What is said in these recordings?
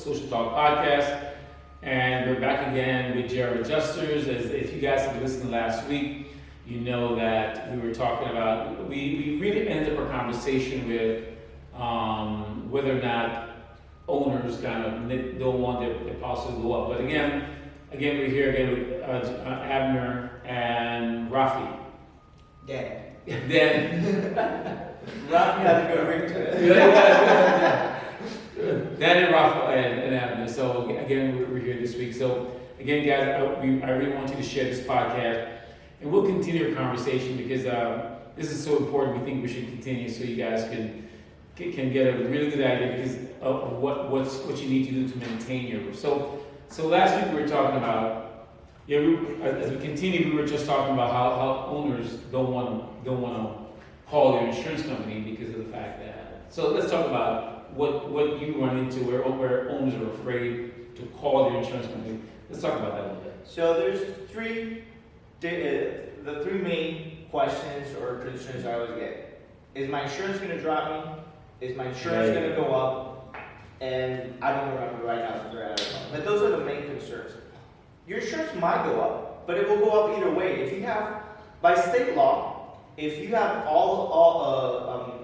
Social Talk podcast, and we're back again with Jared Adjusters. As if you guys have listened last week, you know that we were talking about, we really ended up our conversation with whether or not owners kind of don't want their policy to go up. But again, we're here again with Abner and Rafi. Dan. Rafi has a good ring to it. Dan and Raffo and Abner. So again, we're here this week. So again, guys, I really want you to share this podcast, and we'll continue our conversation because this is so important. We think we should continue so you guys can get a really good idea because of what you need to do to maintain your roof. So last week we were talking about, as we continue, we were just talking about how owners don't want to call their insurance company because of the fact that. So let's talk about what you run into where owners are afraid to call their insurance company. Let's talk about that a little bit. So there's the three main questions or concerns I always get. Is my insurance going to drop me? Is my insurance going to go up? And I don't remember right now because they're out of it. But those are the main concerns. Your insurance might go up, but it will go up either way. If you have, by state law, if you have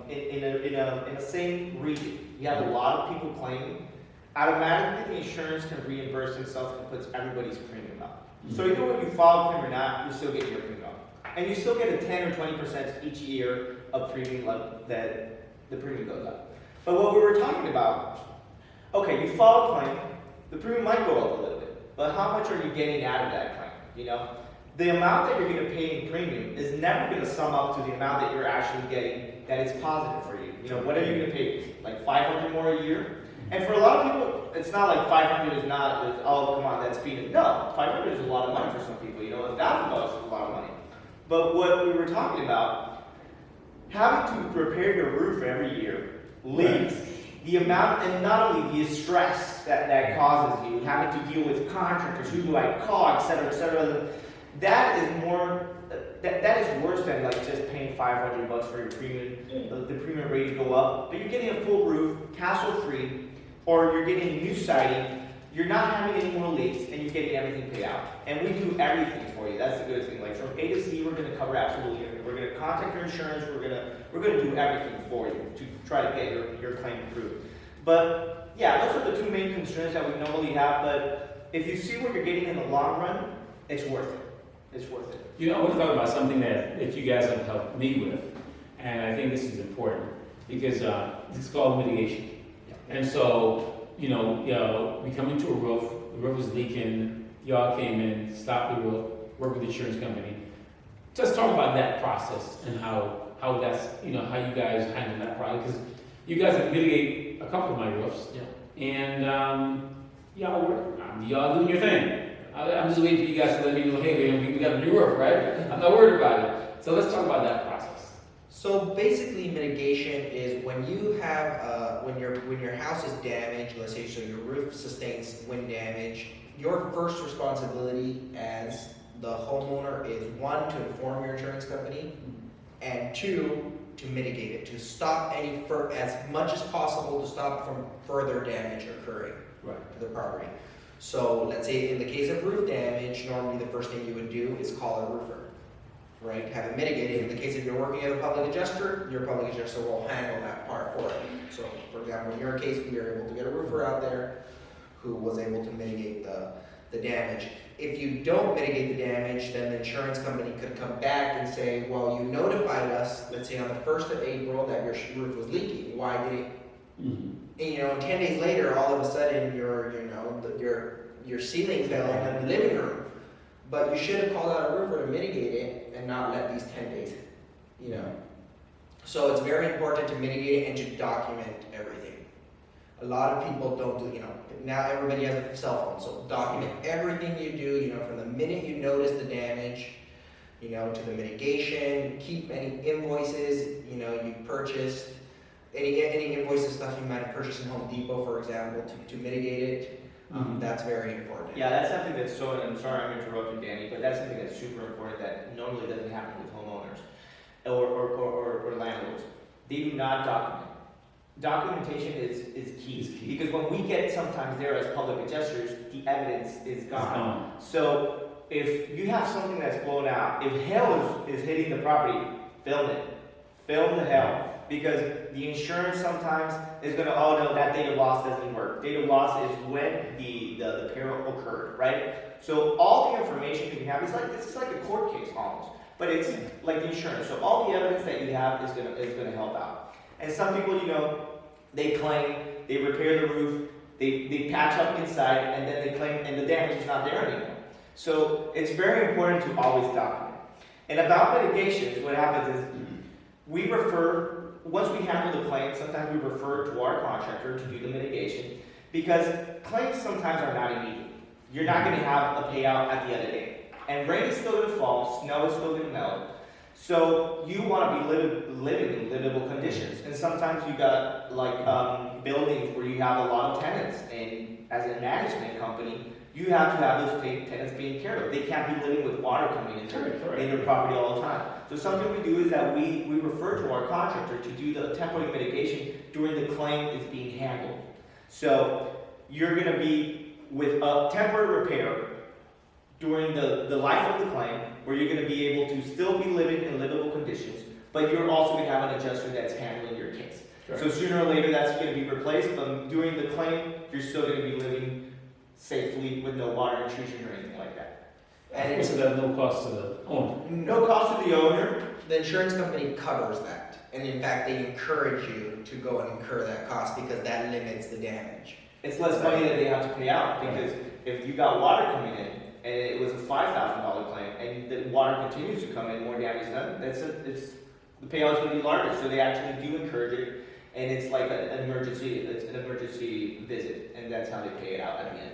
in a same region, you have a lot of people claiming, automatically the insurance can reimburse itself and puts everybody's premium up. Mm-hmm. So either when you file a claim or not, you still get your premium up. And you still get a 10 or 20% each year of premium that the premium goes up. But what we were talking about, okay, you file a claim, the premium might go up a little bit, but how much are you getting out of that claim? You know, the amount that you're going to pay in premium is never going to sum up to the amount that you're actually getting that is positive for you. You know, what are you going to pay? Like $500 more a year? And for a lot of people, it's not like 500 is not, oh, come on, that's peanuts. No, 500 is a lot of money for some people. You know, $1,000 is a lot of money. But what we were talking about, having to repair your roof every year leaves the amount, and not only the stress that causes you, having to deal with contractors, who do I call, et cetera, that is more, that is worse than like just paying $500 for your premium, the premium rate to go up, but you're getting a full roof, hassle-free, or you're getting a new siding, you're not having any more leaks, and you're getting everything paid out. And we do everything for you. That's the good thing. Like from A to Z, we're going to cover absolutely everything. We're going to contact your insurance. We're going to do everything for you to try to get your claim approved. But yeah, those are the two main concerns that we normally have. But if you see what you're getting in the long run, it's worth it. It's worth it. You know, I want to talk about something that you guys have helped me with, and I think this is important because it's called mitigation. Yeah. And so, we come into a roof, the roof is leaking, y'all came in, stopped the roof, worked with the insurance company. Just talk about that process and how that's, how you guys handle that process. Because you guys have mitigated a couple of my roofs, and y'all doing your thing. I'm just waiting for you guys to let me know, hey, we got a new roof, right? I'm not worried about it. So let's talk about that process. So basically, mitigation is when you have when your house is damaged. Let's say so your roof sustains wind damage. Your first responsibility as the homeowner is 1, to inform your insurance company, and 2, to mitigate it, to stop as much as possible to stop from further damage occurring to the property. So let's say in the case of roof damage, normally the first thing you would do is call a roofer, right? Have it mitigated. In the case if you're working at a public adjuster, your public adjuster will handle that part for you. So for example, in your case, we were able to get a roofer out there who was able to mitigate the damage. If you don't mitigate the damage, then the insurance company could come back and say, well, you notified us, let's say on the 1st of April that your roof was leaking. Why did it? Mm-hmm. And 10 days later, all of a sudden, your ceiling fell in the living room. But you should have called out a roofer to mitigate it and not let these 10 days, So it's very important to mitigate it and to document everything. A lot of people don't do, now everybody has a cell phone, so document everything you do, from the minute you notice the damage, to the mitigation, keep any invoices, you purchased, any invoices, stuff you might have purchased in Home Depot, for example, to mitigate it. That's very important. Yeah, that's something that's so, I'm sorry I'm interrupting Danny, but that's something that's super important that normally doesn't happen with homeowners or landlords. They do not document. documentation is key. Is key. Because when we get sometimes there as public adjusters, the evidence is gone. So if you have something that's blown out, if hail is hitting the property, film it. Film the hail. Because the insurance sometimes is going to, oh no, that date of loss doesn't work. Date of loss is when the peril occurred, right? So all the information you can have this is like a court case almost, but it's like the insurance. So all the evidence that you have is gonna help out. And some people, they claim, they repair the roof, they patch up inside, and then they claim, and the damage is not there anymore. So it's very important to always document. And about mitigations, what happens is we refer. Once we handle the claim, sometimes we refer to our contractor to do the mitigation because claims sometimes are not immediate. You're not going to have a payout at the end of the day. And rain is still going to fall, snow is still going to melt. So you want to be living in livable conditions. And sometimes you got buildings where you have a lot of tenants. And as a management company, you have to have those tenants being cared of. They can't be living with water coming into their property all the time. So something we do is that we refer to our contractor to do the temporary mitigation during the claim is being handled. So you're going to be with a temporary repair during the life of the claim, where you're going to be able to still be living in livable conditions, but you're also going to have an adjuster that's handling your case. Correct. So sooner or later that's going to be replaced, but during the claim, you're still going to be living safely with no water intrusion or anything like that. And it's no cost to the owner. No cost to the owner. The insurance company covers that, and in fact, they encourage you to go and incur that cost because that limits the damage. It's less money that they have to pay out because if you got water coming in and it was a $5,000 claim and the water continues to come in, more damage done, the payout's going to be larger. So they actually do encourage it. And it's like an emergency visit, and that's how they pay it out at the end.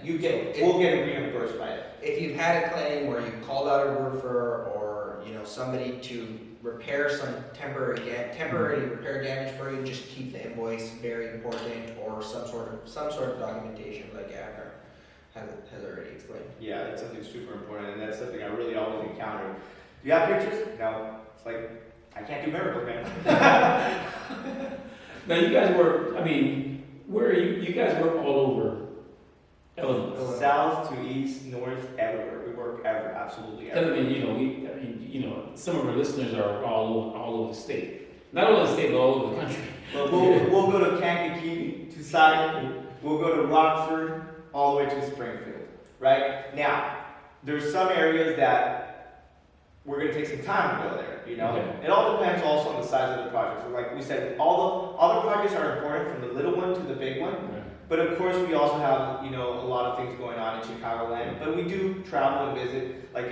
We'll get reimbursed by it. If you've had a claim where you called out a roofer or somebody to repair some temporary repair damage for you, just keep the invoice, very important, or some sort of documentation like Abner has already explained. Yeah, that's something super important, and that's something I really always encounter. Do you have pictures? No. It's like I can't do miracles, man. Now you guys work, where are you? You guys work all over Illinois. South to east, north, everywhere. We work absolutely everywhere. Some of our listeners are all over the state. Not only the state, but all over the country. But we'll go to Kankakee, to Sidon, we'll go to Rockford, all the way to Springfield, right? Now, there's some areas that we're going to take some time to go there. Okay. It all depends also on the size of the project. So like we said, all the projects are important, from the little one to the big one. Right. But of course, we also have a lot of things going on in Chicagoland. But we do travel and visit. Like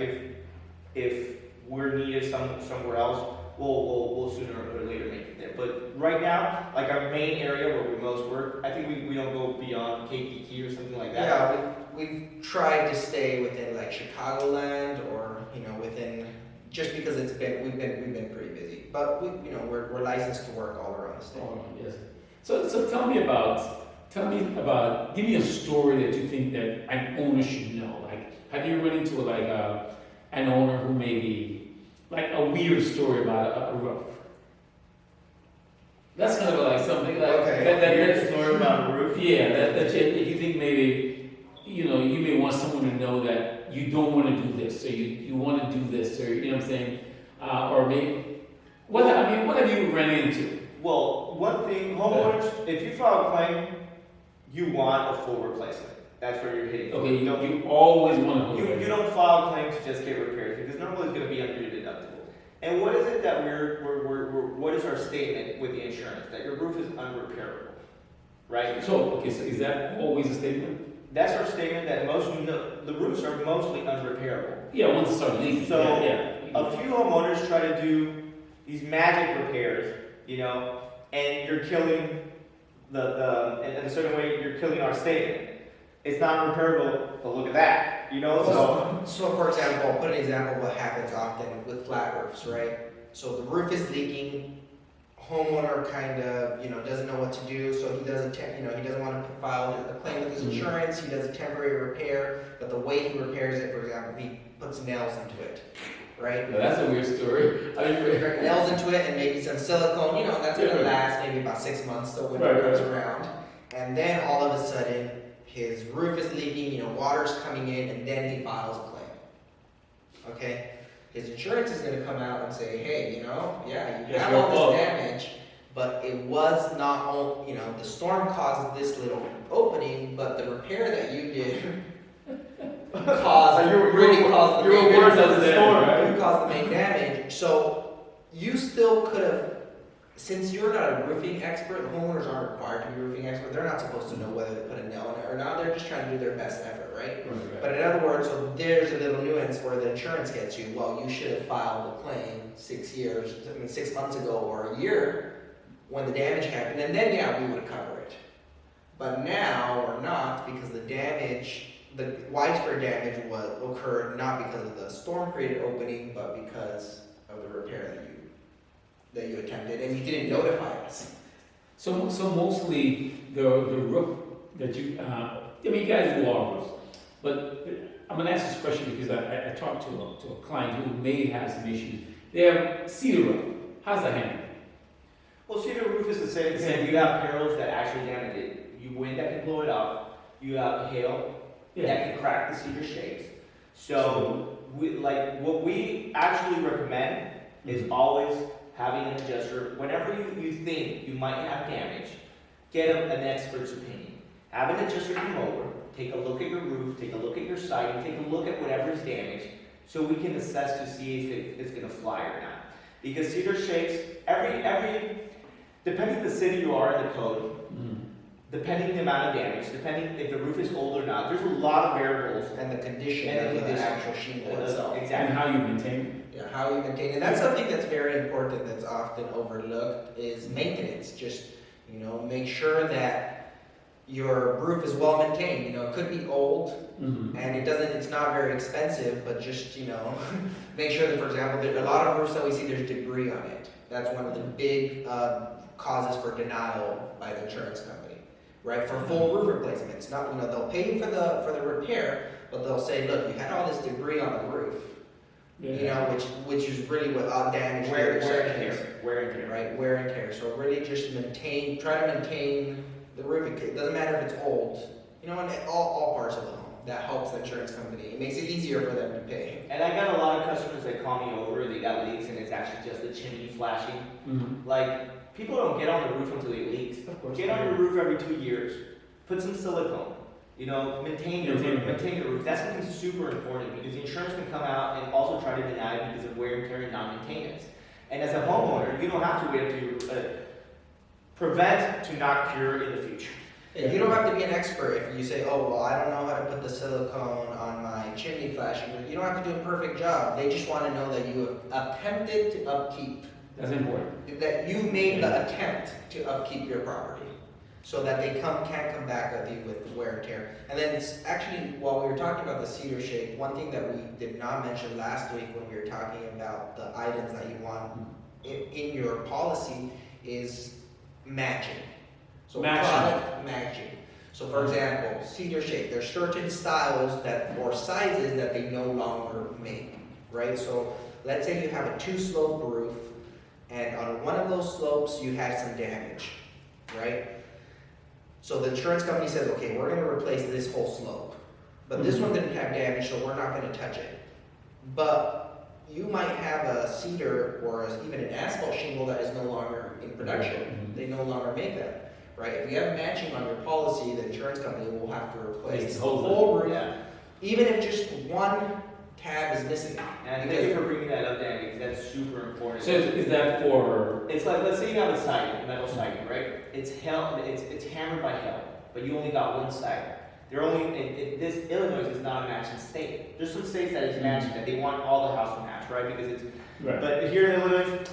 if we're needed somewhere else, we'll sooner or later make it there. But right now, like our main area where we most work, I think we don't go beyond KPT or something like that. Yeah, we've tried to stay within like Chicagoland or within. Just because we've been pretty busy, but we're licensed to work all around the state. Oh, yes. So tell me about. Give me a story that you think that an owner should know. Like, have you run into an owner who maybe like a weird story about a roof? That's kind of like something like that story about a roof. Yeah, that you think maybe you may want someone to know that. You don't want to do this, or you want to do this, or you know what I'm saying, or maybe what have you run into? Well, one thing, homeowners, if you file a claim, you want a full replacement. That's where you're hitting. Okay, you always want to. You don't file a claim to just get repairs because normally it's going to be under your deductible. And what is it that what is our statement with the insurance? That your roof is unrepairable, right? So is that always a statement? That's our statement that the roofs are mostly unrepairable. Yeah, once it starts leaking. So yeah. A few homeowners try to do these magic repairs, and you're killing in a certain way you're killing our statement. It's not repairable, but look at that, So for example, I'll put an example of what happens often with flat roofs, right? So the roof is leaking. Homeowner kind of, doesn't know what to do, so he does he doesn't want to file a claim with his insurance. He does a temporary repair, but the way he repairs it, for example, he puts nails into it, right? Well, that's a weird story. Nails into it and maybe some silicone, that's going to last maybe maybe about 6 months till winter comes around, and then all of a sudden his roof is leaking, water's coming in, and then he files a claim. Okay? His insurance is going to come out and say, hey, you have all this damage, but it was not all, the storm caused this little opening, but the repair that you did caused the main damage. So you still could have, since you're not a roofing expert, the homeowners aren't required to be a roofing expert. They're not supposed to know whether to put a nail in it or not. They're just trying to do their best effort, right? But in other words, so there's a little nuance where the insurance gets you. Well, you should have filed a claim 6 months ago or a year when the damage happened, and then we would cover it. But now we're not, because the widespread damage occurred not because of the storm created opening, but because of the repair that you attempted, and you didn't notify us. So mostly the roof that you guys do all roofs, but I'm gonna ask this question because I talked to a client who may have some issues. They have cedar roof. How's that handled? Well, cedar roof is the same thing. You have perils that actually damage it. You wind that can blow it off. You have hail that can crack the cedar shakes. So what we actually recommend is always having an adjuster. Whenever you think you might have damage, get an expert's opinion. Have an adjuster come over, take a look at your roof, take a look at your siding, take a look at whatever is damaged, so we can assess to see if it's going to fly or not. Because cedar shakes, depending the city you are in the code, depending the amount of damage, depending if the roof is old or not, there's a lot of variables. And the condition of the actual shingle itself. And Exactly. how you maintain it? Yeah, how you maintain it. That's something that's very important that's often overlooked is maintenance. Just, make sure that your roof is well maintained. It could be old and it's not very expensive, but just, make sure that, for example, there's a lot of roofs that we see, there's debris on it. That's one of the big causes for denial by the insurance company, right? For full roof replacements. Not, they'll pay you for the repair, but they'll say, look, you had all this debris on the roof. Which is really what damage wear and tear, right? Wear and tear. So really just try to maintain the roof. It doesn't matter if it's old, in all parts of the home. That helps the insurance company. It makes it easier for them to pay. And I got a lot of customers that call me over, they got leaks and it's actually just the chimney flashing. Like, people don't get on the roof until it leaks. Of course. Get on your roof every 2 years. Put some silicone. Maintain your roof. That's something super important because the insurance can come out and also try to deny it because of wear and tear and non-maintenance. And as a homeowner, you don't have to wait until you prevent to not cure in the future. And you don't have to be an expert if you say, oh, well, I don't know how to put the silicone on my chimney flashing. You don't have to do a perfect job. They just want to know that you have attempted to upkeep. That's important. That you made the attempt to upkeep your property. So that they can't come back at you with wear and tear. And then it's actually, while we were talking about the cedar shake, one thing that we did not mention last week when we were talking about the items that you want in your policy is matching. So product matching. So for example, cedar shake, there's certain styles or sizes that they no longer make, right? So let's say you have a 2-slope roof, and on one of those slopes you have some damage, right? So the insurance company says, okay, we're going to replace this whole slope. But this one didn't have damage, so we're not going to touch it. But you might have a cedar or even an asphalt shingle that is no longer in production. They no longer make that, right? If you have matching on your policy, the insurance company will have to replace the whole roof, even if just one tab is missing. And thank you for bringing that up, Danny, because that's super important. So is that for? It's like, let's say you have a siding, metal siding, right? It's hammered by hail, but you only got one side. Illinois is not a matching state. There's some states that is matching, that they want all the house to match, right? Because it's, but here in Illinois,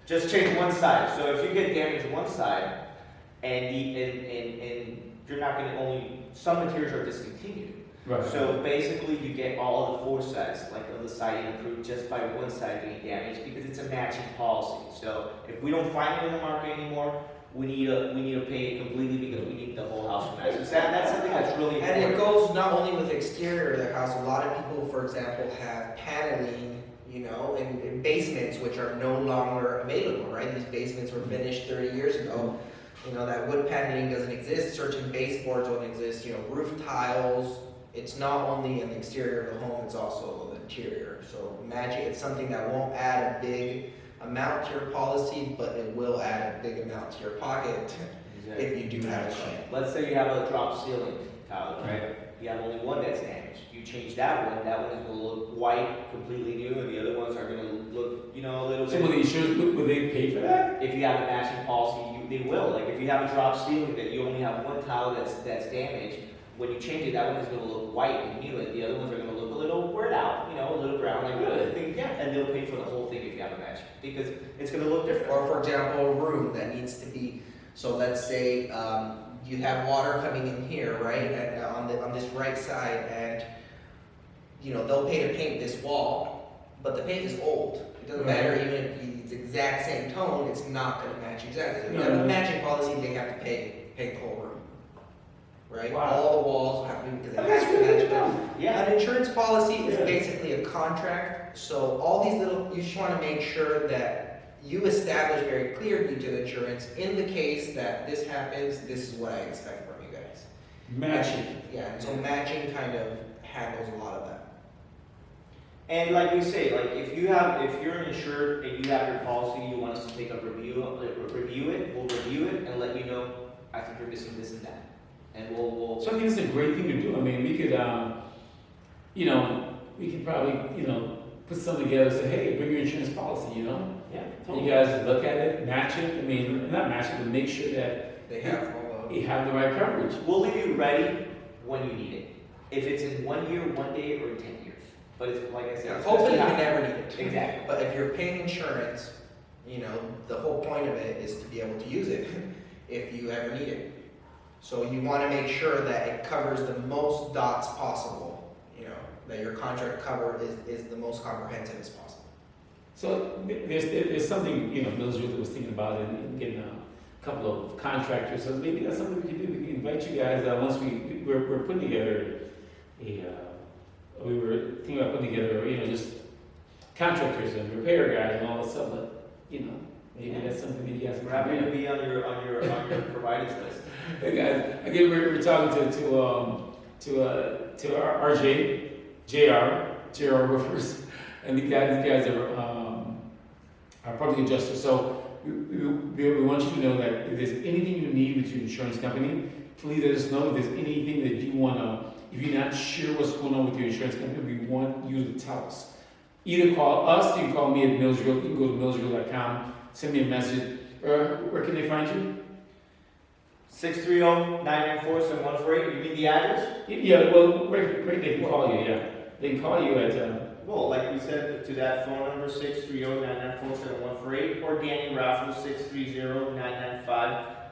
just change one side. So if you get damage one side, and you're not going to some materials are discontinued. Right. So basically, you get all of the 4 sides, like of the siding approved, just by one side being damaged because it's a matching policy. So if we don't find it in the market anymore, we need to pay it completely because we need the whole house to match. So that's something that's really important. And it goes not only with the exterior of the house. A lot of people, for example, have paneling, you know, and basements which are no longer available, right? These basements were finished 30 years ago. You know, that wood paneling doesn't exist, certain baseboards don't exist, you know, roof tiles. It's not only in the exterior of the home, it's also the interior. So imagine it's something that won't add a big amount to your policy, but it will add a big amount to your pocket if you do have a claim. Let's say you have a drop ceiling tile, right? You have only one that's damaged. You change that one is gonna look white, completely new, and the other ones are gonna look, you know, a little So bit. will the insurance, will they pay for that? If you have a matching policy, they will. Like if you have a drop ceiling that you only have one tile that's damaged, when you change it, that one is gonna look white and new, and the other ones are gonna look a little weared out, you know, a little brown, like Really? thing, yeah. And they'll pay for the whole thing if you have a match, because it's gonna look different. Or for example, a room that needs to be, so let's say you have water coming in here, right, and on this right side, and you know they'll pay to paint this wall, but the paint is old. It doesn't matter even if it's the exact same tone, it's not going to match exactly. If you have a matching policy, they have to paint the whole room, right? Wow. All the walls have to because it That's has to really match. dumb. Yeah. An insurance policy is Yeah. basically a contract, so all these little, you just want to make sure that you establish very clearly to the insurance, in the case that this happens, this is what I expect from you guys. Matching. Yeah, and so matching kind of handles a lot of that. And like we say, like if you're insured and you have your policy, you want us to take a review it, we'll review it and let you know, I think you're missing this and that. And we'll So I think it's a great thing to do. I mean, we could, you know, we could probably, you know, put something together and say, hey, bring your insurance policy, you know? yeah, And you guys look at it, match it, I mean, not match it, but make sure that They have all you have the right coverage. We'll leave you ready when you need it. If it's in 1 year, 1 day, or 10 years. But it's like I said, it's hopefully you best to have- never need it. Exactly. But if you're paying insurance, you know, the whole point of it is to be able to use it if you ever need it. So you want to make sure that it covers the most dots possible, you know, that your contract cover is the most comprehensive as possible. So there's something, you know, Mills really was thinking about in getting a couple of contractors. So maybe that's something we can do. We can invite you guys, once we're putting together we were thinking about putting together, you know, just contractors and repair guys and all that stuff, but, you know, maybe that's something that you guys can We're happy do. to be on your providers list. Hey guys, again, we're talking to our RJ, JR Roofers, and these guys are public adjusters. So we want you to know that if there's anything you need with your insurance company, please let us know. If there's anything that you want to, if you're not sure what's going on with your insurance company, we want you to tell us. Either call us, you can call me at Mills Realty, you can go to millsreal.com, send me a message, or where can they find you? 630-994-7148. You need the address? Yeah, well, where they can call you, yeah. They can call you at, Well, like we said, to that phone number, 630-994-7148, or Danny Raffo,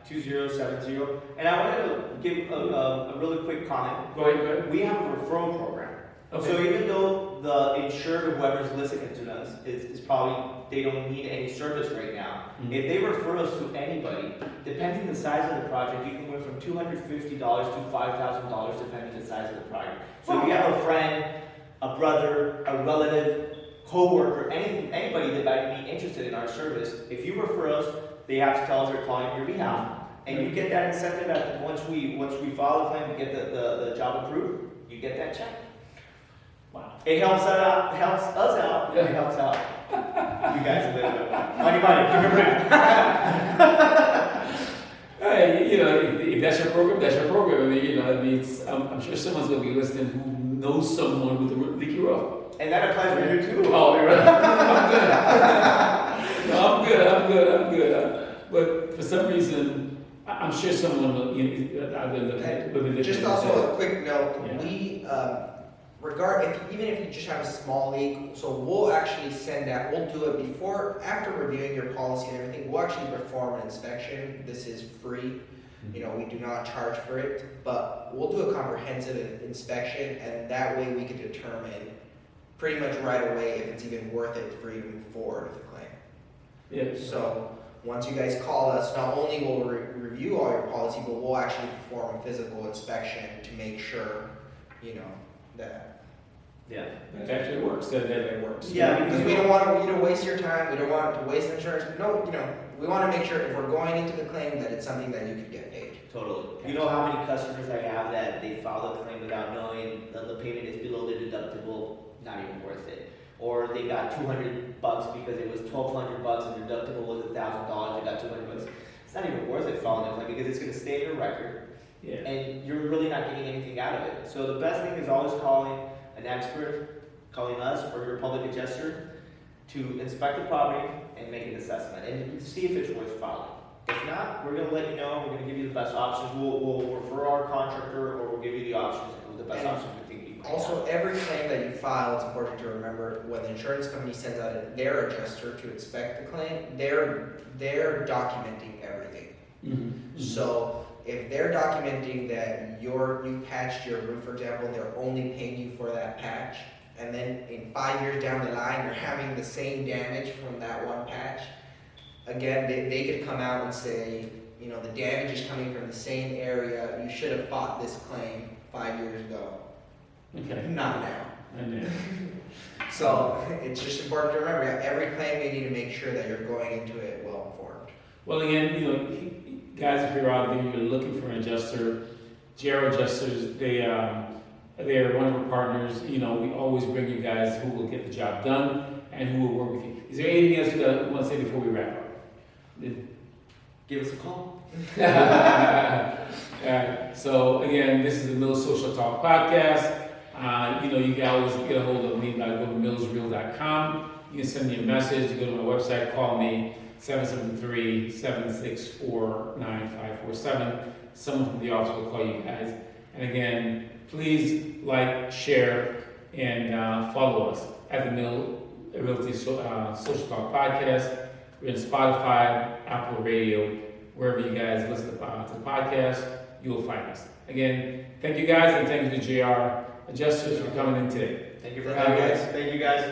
630-995-2070. And I wanted to give a really quick comment. go ahead. We have a referral program. Okay. So even though the insured or whoever's listening to us is probably, they don't need any service right now, Mhm. if they refer us to anybody, depending the size of the project, you can win from $250 to $5,000 depending the size of the project. So if you have a friend, a brother, a relative, co-worker, anybody that might be interested in our service, if you refer us, they have to tell us they're calling on your behalf, and you get that incentive at once we file a claim to get the job approved, you get that check. Wow. It helps us out. Yeah. It helps out. You guys a little bit. Money, give me a break. Hey, you know, if that's your program, that's your program. I mean, you know, I mean, I'm sure someone's going to be listening who knows someone with a leaky roof. And that applies for you too. Oh, you're right. I'm good. But for some reason, I'm sure someone will, you know, out there looking at Just also a quick note, Yeah. we, even if you just have a small leak, so we'll actually send out, we'll do it after reviewing your policy and everything, we'll actually perform an inspection. This is free, you know, we do not charge for it, but we'll do a comprehensive inspection, and that way we can determine pretty much right away if it's even worth it for you to move forward with the claim. Yeah. So, once you guys call us, not only will we review all your policy, but we'll actually perform a physical inspection to make sure, you know, that Yeah. That actually works. That It works. Yeah, because we don't want you to waste your time. We don't want to waste insurance. No, we want to make sure if we're going into the claim that it's something that you could get paid. Totally. You know how many customers I have that they filed a claim without knowing that the payment is below their deductible, not even worth it. Or they got $200 because it was $1,200 and deductible was $1,000. They got $200. It's not even worth it filing a claim because it's going to stay in your record, yeah. and you're really not getting anything out of it. So the best thing is always calling an expert, calling us or your public adjuster to inspect the property and make an assessment and see if it's worth filing. If not, we're going to let you know. We're going to give you the best options. We'll refer our contractor, or we'll give you the options, the best And option we think you might Also, have. every claim that you file, it's important to remember when the insurance company sends out their adjuster to inspect the claim, they're documenting everything. Mm-hmm. So if they're documenting that you patched your roof, for example, they're only paying you for that patch, and then in 5 years down the line, you're having the same damage from that one patch, again, they could come out and say, the damage is coming from the same area, you should have fought this claim 5 years ago, Okay. not now. And then, So it's just important to remember, every claim you need to make sure that you're going into it well informed. well, again, guys, if you're out there, you're looking for an adjuster, GR adjusters, they're one of our partners. We always bring you guys who will get the job done and who will work with you. Is there anything else you want to say before we wrap up? Give us a call. So again, this is the Mills Social Talk Podcast. You can always get a hold of me by going to millsreal.com. You can send me a message. You go to my website, call me, 773-764-9547. Someone from the office will call you guys. And again, please like, share, and follow us at the Realty Social Talk Podcast. We're in Spotify, Apple Radio, wherever you guys listen to the podcast, you will find us. Again, thank you guys, and thank you to JR Adjusters for coming in today. Thank you for having us. Thank you guys.